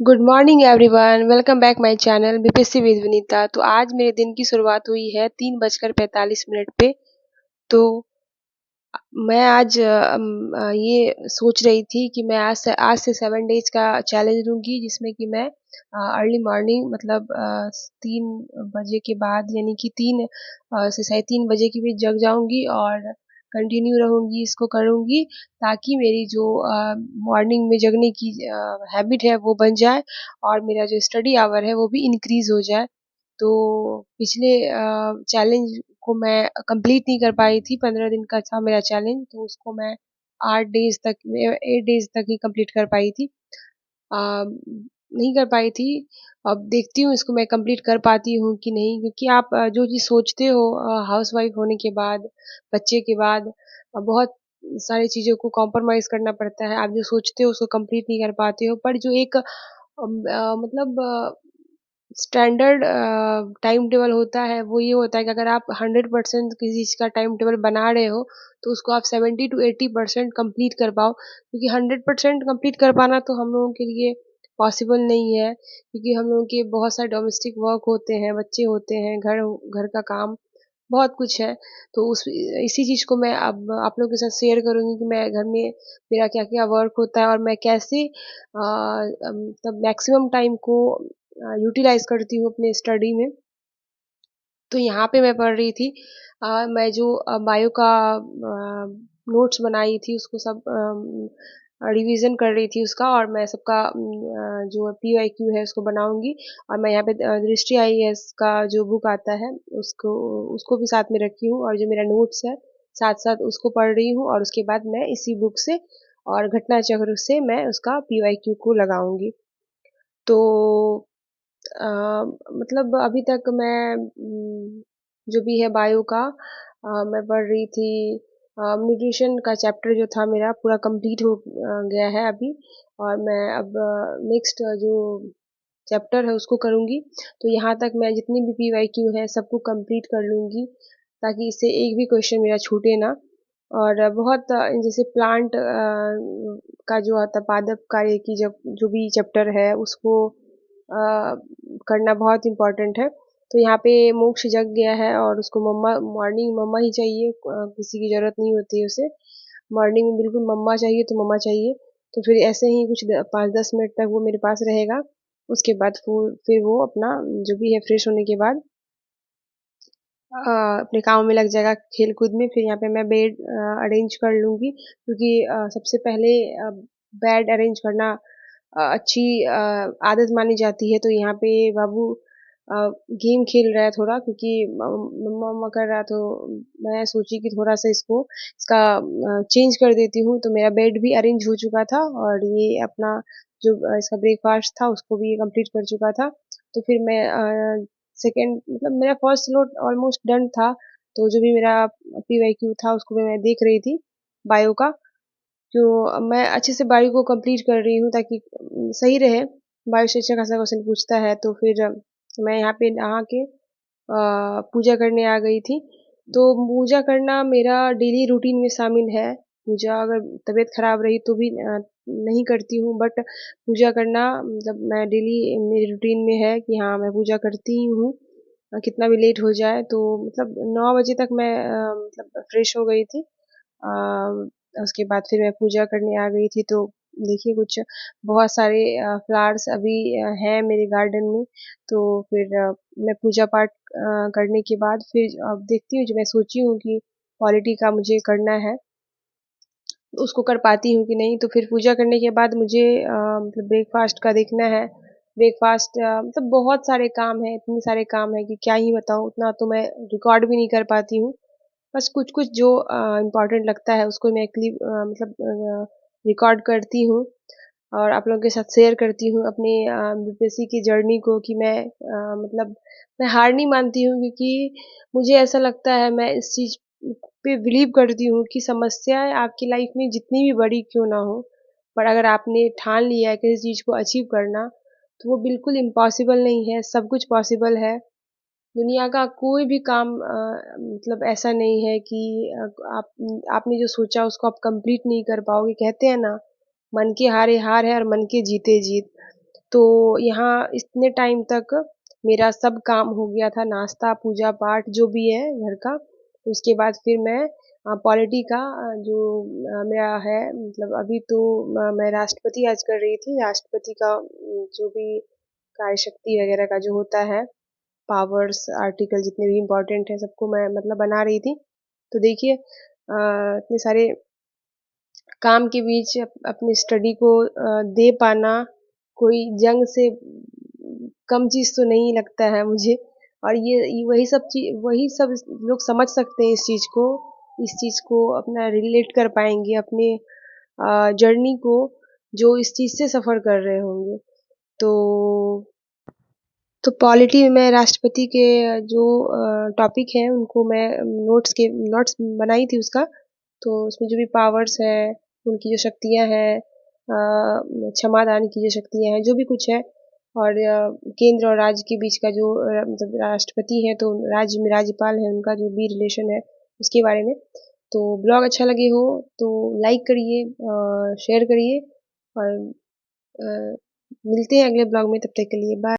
Good morning everyone, welcome back my channel BPSC with Vinita. तो आज मेरे दिन की शुरुआत हुई है 3:45 पे। तो मैं आज ये सोच रही थी कि मैं आज से 7 डेज का चैलेंज लूँगी, जिसमें कि मैं अर्ली मॉर्निंग मतलब 3 बजे के बाद, यानी कि 3 के बीच जग जाऊँगी और कंटिन्यू रहूँगी, इसको करूँगी ताकि मेरी जो मॉर्निंग में जगने की हैबिट है वो बन जाए और मेरा जो स्टडी आवर है वो भी इंक्रीज़ हो जाए। तो पिछले चैलेंज को मैं कंप्लीट नहीं कर पाई थी। 15 दिन का था मेरा चैलेंज, तो उसको मैं 8 डेज तक ही कंप्लीट कर पाई थी। नहीं कर पाई थी। अब देखती हूँ इसको मैं कंप्लीट कर पाती हूँ कि नहीं, क्योंकि आप जो चीज़ सोचते हो हाउसवाइफ होने के बाद, बच्चे के बाद, बहुत सारी चीज़ों को कॉम्प्रोमाइज़ करना पड़ता है। आप जो सोचते हो उसको कंप्लीट नहीं कर पाते हो, पर जो एक मतलब स्टैंडर्ड टाइम टेबल होता है, वो ये होता है कि अगर आप 100% किसी चीज़ का टाइम टेबल बना रहे हो, तो उसको आप 70 टू 80% कंप्लीट कर पाओ। क्योंकि 100% कंप्लीट कर पाना तो हम लोगों के लिए पॉसिबल नहीं है, क्योंकि हम लोगों के बहुत सारे डोमेस्टिक वर्क होते हैं, बच्चे होते हैं, घर घर का काम, बहुत कुछ है। तो उस इसी चीज़ को मैं अब आप लोगों के साथ शेयर करूँगी कि मैं घर में मेरा क्या-क्या वर्क होता है और मैं कैसे मतलब मैक्सिमम टाइम को यूटिलाइज़ करती हूँ अपने स्टडी में। तो यहाँ पे मैं पढ़ रही थी, मैं जो बायो का नोट्स बनाई थी उसको सब रिवीजन कर रही थी उसका, और मैं सबका जो पीवाईक्यू है उसको बनाऊंगी। और मैं यहाँ पे दृष्टि आईएएस का जो बुक आता है उसको उसको भी साथ में रखी हूँ, और जो मेरा नोट्स है साथ साथ उसको पढ़ रही हूँ, और उसके बाद मैं इसी बुक से और घटना चक्र से मैं उसका पीवाईक्यू को लगाऊंगी। तो अ, मतलब अभी तक मैं जो भी है बायो का मैं पढ़ रही थी। न्यूट्रिशन का चैप्टर जो था मेरा पूरा कंप्लीट हो गया है अभी, और मैं अब नेक्स्ट जो चैप्टर है उसको करूँगी। तो यहाँ तक मैं जितनी भी पीवाईक्यू है सबको कंप्लीट कर लूँगी, ताकि इससे एक भी क्वेश्चन मेरा छूटे ना। और बहुत जैसे प्लांट का जो आता पादप कार्य की जब जो भी चैप्टर है उसको करना बहुत इम्पोर्टेंट है। तो यहाँ पे मोक्ष जग गया है और उसको मम्मा मॉर्निंग मम्मा ही चाहिए, किसी की ज़रूरत नहीं होती है उसे। मॉर्निंग में बिल्कुल मम्मा चाहिए तो मम्मा चाहिए। तो फिर ऐसे ही कुछ 5-10 मिनट तक वो मेरे पास रहेगा। उसके बाद फिर वो अपना जो भी है फ्रेश होने के बाद अपने काम में लग जाएगा, खेल कूद में। फिर यहाँ पे मैं बेड अरेंज कर लूँगी, क्योंकि सबसे पहले बेड अरेंज करना अच्छी आदत मानी जाती है। तो यहाँ पे बाबू गेम खेल रहा है थोड़ा, क्योंकि मम्मा मम्मा कर रहा, तो मैं सोची कि थोड़ा सा इसका चेंज कर देती हूँ। तो मेरा बेड भी अरेंज हो चुका था, और ये अपना जो इसका ब्रेकफास्ट था उसको भी कंप्लीट कर चुका था। तो फिर मैं सेकेंड मतलब मेरा फर्स्ट लोड ऑलमोस्ट डन था। तो जो भी मेरा पीवाईक्यू था उसको भी मैं देख रही थी बायो का। तो मैं अच्छे से बायो को कंप्लीट कर रही हूँ, ताकि सही रहे। बायो से अच्छा खासा क्वेश्चन पूछता है। तो फिर मैं यहाँ पे नहा के पूजा करने आ गई थी। तो पूजा करना मेरा डेली रूटीन में शामिल है। पूजा अगर तबीयत खराब रही तो भी नहीं करती हूँ, बट पूजा करना मतलब मैं डेली मेरी रूटीन में है कि हाँ मैं पूजा करती ही हूँ। कितना भी लेट हो जाए, तो मतलब 9 बजे तक मैं मतलब फ्रेश हो गई थी। उसके बाद फिर मैं पूजा करने आ गई थी। तो देखिए कुछ बहुत सारे फ्लावर्स अभी हैं मेरे गार्डन में। तो फिर मैं पूजा पाठ करने के बाद फिर अब देखती हूँ, जो मैं सोची हूँ कि क्वालिटी का मुझे करना है उसको कर पाती हूँ कि नहीं। तो फिर पूजा करने के बाद मुझे मतलब ब्रेकफास्ट का देखना है। ब्रेकफास्ट मतलब बहुत सारे काम हैं, इतने सारे काम हैं कि क्या ही बताऊँ, उतना तो मैं रिकॉर्ड भी नहीं कर पाती हूँ। बस कुछ कुछ जो इम्पोर्टेंट लगता है उसको मैं क्लिप मतलब रिकॉर्ड करती हूँ, और आप लोगों के साथ शेयर करती हूँ अपने बीपीएससी की जर्नी को, कि मैं मतलब मैं हार नहीं मानती हूँ, क्योंकि मुझे ऐसा लगता है, मैं इस चीज़ पे बिलीव करती हूँ कि समस्याएं आपकी लाइफ में जितनी भी बड़ी क्यों ना हो, पर अगर आपने ठान लिया है किसी चीज़ को अचीव करना, तो वो बिल्कुल इम्पॉसिबल नहीं है, सब कुछ पॉसिबल है। दुनिया का कोई भी काम मतलब ऐसा नहीं है कि आप आपने जो सोचा उसको आप कंप्लीट नहीं कर पाओगे। कहते हैं ना, मन के हारे हार है और मन के जीते जीत। तो यहाँ इतने टाइम तक मेरा सब काम हो गया था, नाश्ता पूजा पाठ जो भी है घर का। उसके बाद फिर मैं पॉलिटी का जो मेरा है, मतलब अभी तो मैं राष्ट्रपति आज कर रही थी। राष्ट्रपति का जो भी कार्यशक्ति वगैरह का जो होता है, पावर्स आर्टिकल जितने भी इम्पोर्टेंट है सबको मैं मतलब बना रही थी। तो देखिए इतने सारे काम के बीच अपनी स्टडी को दे पाना कोई जंग से कम चीज़ तो नहीं लगता है मुझे। और ये वही सब लोग समझ सकते हैं इस चीज़ को अपना रिलेट कर पाएंगे अपने जर्नी को, जो इस चीज़ से सफ़र कर रहे होंगे। तो पॉलिटी में राष्ट्रपति के जो टॉपिक हैं उनको मैं नोट्स बनाई थी उसका। तो उसमें जो भी पावर्स है, उनकी जो शक्तियाँ हैं, क्षमादान की जो शक्तियाँ हैं, जो भी कुछ है, और केंद्र और राज्य के बीच का जो मतलब राष्ट्रपति है तो राज्य में राज्यपाल है, उनका जो भी रिलेशन है उसके बारे में। तो ब्लॉग अच्छा लगे हो तो लाइक करिए, शेयर करिए, और मिलते हैं अगले ब्लॉग में। तब तक के लिए बाय।